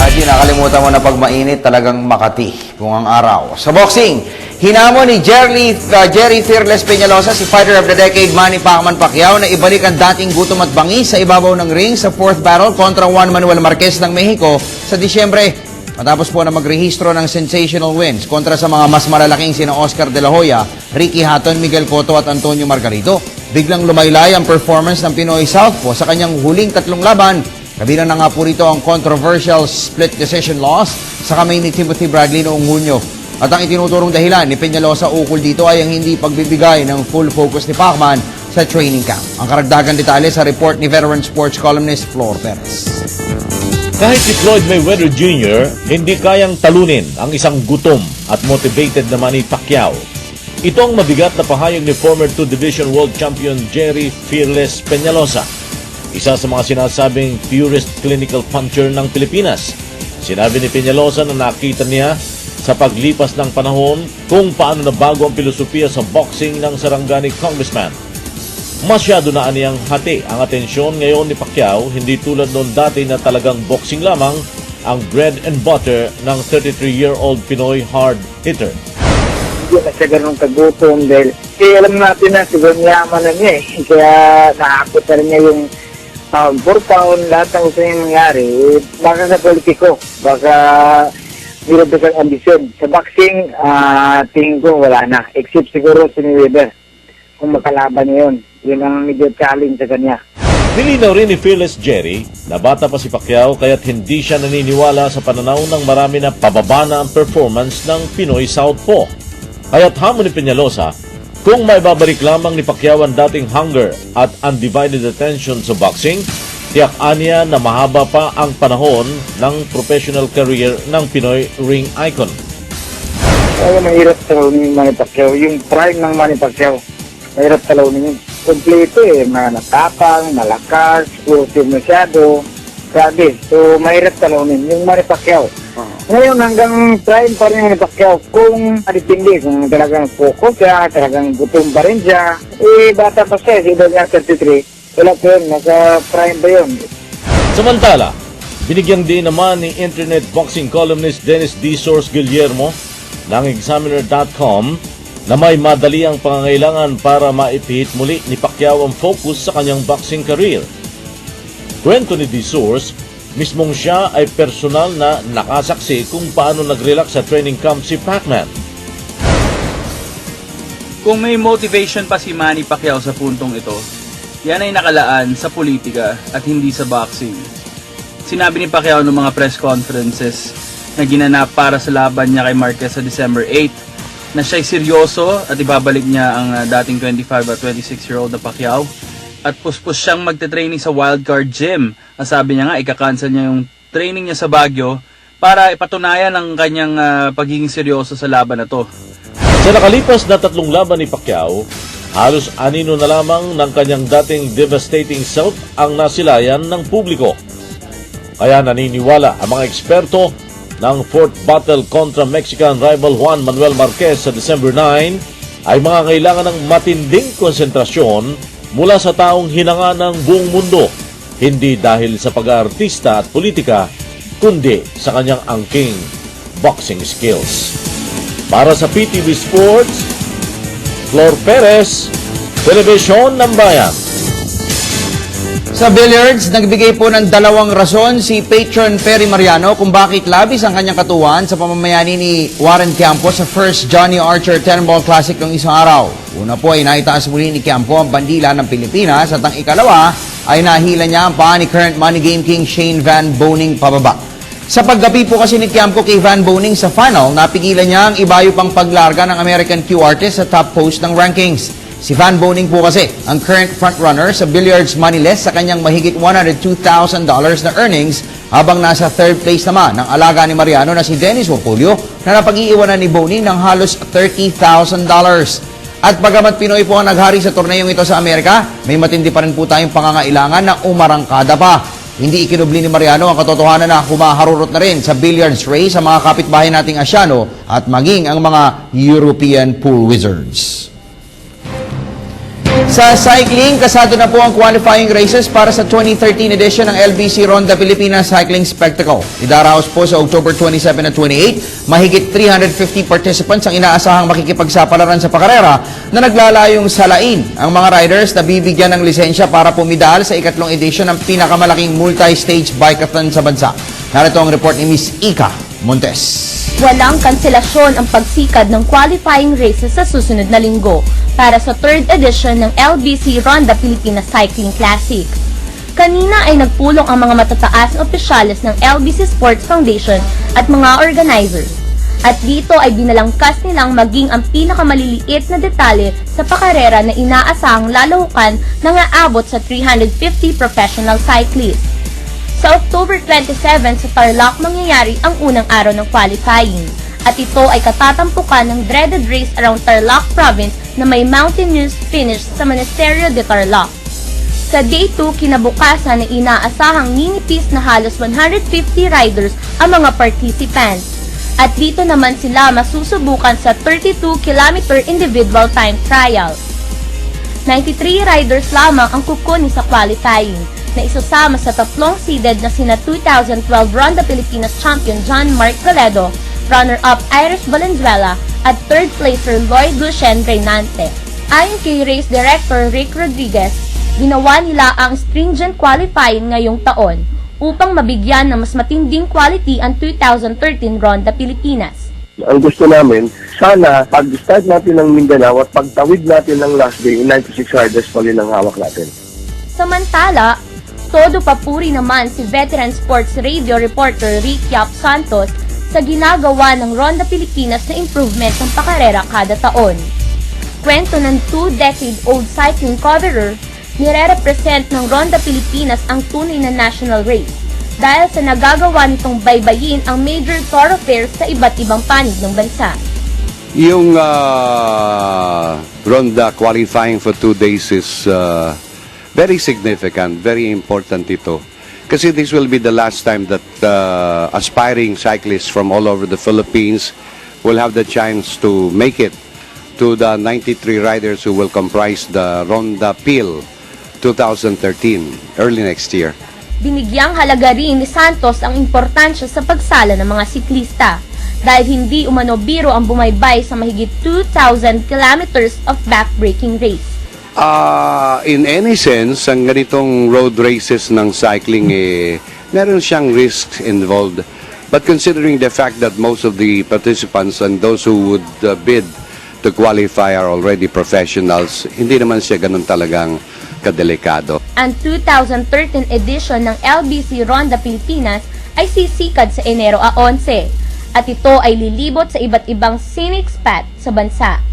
Haji, nakalimutan mo na pag mainit talagang Makati kung ang araw. Sa boxing, hinamon ni Jerry Fearless Peñalosa si Fighter of the Decade Manny Pacquiao na ibalik ang dating gutom at bangis sa ibabaw ng ring sa fourth battle kontra Juan Manuel Marquez ng Mexico sa Disyembre. Matapos po na magrehistro ng sensational wins kontra sa mga mas malalaking sina Oscar De La Hoya, Ricky Hatton, Miguel Cotto at Antonio Margarito, biglang lumaylay ang performance ng Pinoy Southpaw sa kanyang huling tatlong laban. Kabilang na nga po rito ang controversial split decision loss sa kamay ni Timothy Bradley noong Hunyo. At ang itinuturong dahilan ni Peñalosa ukol dito ay ang hindi pagbibigay ng full focus ni Pacman sa training camp. Ang karagdagan detalye sa report ni veteran sports columnist Flor Perez. Kahit si Floyd Mayweather Jr., hindi kayang talunin ang isang gutom at motivated na Manny Pacquiao. Ito ang mabigat na pahayag ni former 2-division world champion Jerry Fearless Peñalosa, isa sa mga sinasabing purest clinical puncher ng Pilipinas. Sinabi ni Peñalosa na nakita niya sa paglipas ng panahon kung paano nabago ang filosofiya sa boxing ng Sarangani congressman. Masyado na aniyang hati ang atensyon ngayon ni Pacquiao, hindi tulad noon dati na talagang boxing lamang ang bread and butter ng 33-year-old Pinoy hard hitter. Hindi na siya ganun kagutom dahil alam natin na siguro yaman na niya eh. Kaya nakakot na rin niya yung 4 pound, lahat ng gusto niyang nangyari. Baka sa politiko, baka nilabi kang ambisyon. Sa boxing, tingin ko wala na. Except siguro si Mayweather. Kung makalaban niya yun, yun ang medyo challenge sa kanya. Nilinaw rin ni Fearless Jerry na bata pa si Pacquiao kaya't hindi siya naniniwala sa pananaw ng marami na pababa na ang performance ng Pinoy Southpaw. Kaya't hamon ni Peñalosa, kung may babalik lamang ni Pacquiao ang dating hunger at undivided attention sa boxing, tiyak aniya na mahaba pa ang panahon ng professional career ng Pinoy ring icon. Kaya mahirap talunin yung Manny Pacquiao. Yung prime ng Manny Pacquiao, mahirap talunin yun. Kompleto eh, natapang, malakas, sportive masyado. Grabe, so mahirap talunin yung Manny Pacquiao. Ngayon hanggang prime pa rin yung Pacquiao kung adipindi, kung talagang focus siya, talagang gutom pa rin siya. Eh, bata pa siya, si Edad 33, wala pa yun, nasa prime ba yun? Samantala, binigyang din naman ni internet boxing columnist Dennis D. Source Guillermo ng Examiner.com na may madali ang pangangailangan para maipihit muli ni Pacquiao ang focus sa kanyang boxing career. Kwento ni D. Source, mismong siya ay personal na nakasaksi kung paano nag-relax sa training camp si Pacman. Kung may motivation pa si Manny Pacquiao sa puntong ito, yan ay nakalaan sa politika at hindi sa boxing. Sinabi ni Pacquiao ng mga press conferences na ginanap para sa laban niya kay Marquez sa December 8 na siya'y seryoso at ibabalik niya ang dating 25 at 26-year-old na Pacquiao at puspos siyang magte-training sa Wildcard Gym. Sabi niya nga, ika-cancel niya yung training niya sa Baguio para ipatunayan ang kanyang pagiging seryoso sa laban na to. Sa nakalipas na 3 laban ni Pacquiao, halos anino na lamang ng kanyang dating devastating self ang nasilayan ng publiko. Kaya naniniwala ang mga eksperto ng fourth battle kontra Mexican rival Juan Manuel Marquez sa December 9 ay mga kailangan ng matinding konsentrasyon mula sa taong hinanga ng buong mundo, hindi dahil sa pag-aartista at politika, kundi sa kanyang angking boxing skills. Para sa PTV Sports, Flor Perez, Telebisyon ng Bayan. Sa billiards, nagbigay po ng 2 rason si Patron Perry Mariano kung bakit labis ang kanyang katuwaan sa pamamayani ni Warren Campo sa first Johnny Archer 10-ball classic ng isang araw. Una po ay naitaas muli ni Campo ang bandila ng Pilipinas at ang ikalawa ay nahila niya ang paa ni current money game king Shane Van Boening pababa. Sa paggapi po kasi ni Campo kay Van Boening sa final, napigilan niya ang ibayo pang paglarga ng American Q artist sa top post ng rankings. Si Van Boening po kasi ang current frontrunner sa billiards money list sa kanyang mahigit $102,000 na earnings habang nasa third place naman ng alaga ni Mariano na si Dennis Wapulio na napag-iiwanan ni Boening ng halos $30,000. At bagamat Pinoy po ang naghari sa torneyong ito sa Amerika, may matindi pa rin po tayong pangangailangan na umarangkada pa. Hindi ikinubli ni Mariano ang katotohanan na humaharurot na rin sa billiards race sa mga kapitbahay nating Asyano at maging ang mga European pool wizards. Sa cycling, kasado na po ang qualifying races para sa 2013 edition ng LBC Ronda Pilipinas Cycling Spectacle. Idaraos po sa October 27 at 28, mahigit 350 participants ang inaasahang makikipagsapalaran sa pakarera na naglalayong salain ang mga riders na bibigyan ng lisensya para pumidal sa ikatlong edisyon ng pinakamalaking multi-stage bikeathon sa bansa. Narito ang report ni Miss Ika Montes. Walang kanselasyon ang pagsikad ng qualifying races sa susunod na linggo para sa 3rd edition ng LBC Ronda Pilipinas Cycling Classic. Kanina ay nagpulong ang mga matataas na opisyales ng LBC Sports Foundation at mga organizers. At dito ay binalangkas nilang maging ang pinakamaliliit na detalye sa pakarera na inaasahang lalahukan ng aabot sa 350 professional cyclists. Sa October 27 sa Tarlac mangyayari ang unang araw ng qualifying at ito ay katatampukan ng dreaded race around Tarlac Province na may mountainous finish sa Monasterio de Tarlac. Sa Day 2 kinabukasan na inaasahang ninipis na halos 150 riders ang mga participants at dito naman sila masusubukan sa 32-kilometer individual time trial. 93 riders lamang ang kukunin sa qualifying na isasama sa tatlong seeded na sina 2012 Ronda Pilipinas champion John Mark Toledo, runner-up Iris Valenzuela at third placer Lloyd Lucien Reynante. Ayon kay race director Rick Rodriguez, ginawa nila ang stringent qualifying ngayong taon upang mabigyan ng mas matinding quality ang 2013 Ronda Pilipinas. Ang gusto namin, sana pag-start natin ng Mindanao at pagtawid natin ng last day, 96 riders pa rin ang hawak natin. Samantala, todo papuri naman si veteran sports radio reporter Rick Yap Santos sa ginagawa ng Ronda Pilipinas na improvement ng pakarera kada taon. Kwento ng 2-decade-old cycling coverer, nire-represent ng Ronda Pilipinas ang tunay na national race dahil sa nagagawa nitong baybayin ang major thoroughfares sa iba't ibang panig ng bansa. Yung Ronda qualifying for 2 days is very significant, very important ito. Kasi this will be the last time that aspiring cyclists from all over the Philippines will have the chance to make it to the 93 riders who will comprise the Ronda PIL 2013, early next year. Binigyang halaga rin ni Santos ang importansya sa pagsala ng mga siklista dahil hindi umano biro ang bumaybay sa mahigit 2,000 kilometers of backbreaking race. In any sense, ang ganitong road races ng cycling, meron siyang risks involved. But considering the fact that most of the participants and those who would bid to qualify are already professionals, hindi naman siya ganun talagang kadelikado. Ang 2013 edition ng LBC Ronda Pilipinas ay sisikad sa Enero 11 at ito ay lilibot sa iba't ibang scenic spot sa bansa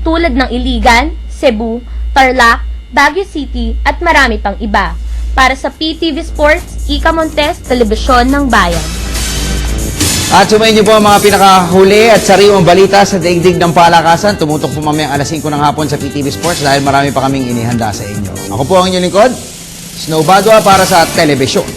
tulad ng Iligan, Cebu, Tarlac, Baguio City at marami pang iba. Para sa PTV Sports, Ika Montes, Telebisyon ng Bayan. At sumayin niyo po ang mga pinakahuli at sariwang balita sa daigdig ng palakasan. Tumutok po mamayang alas 5 ng hapon sa PTV Sports dahil marami pa kaming inihanda sa inyo. Ako po ang inyong lingkod, Snow Badua para sa Telebisyon.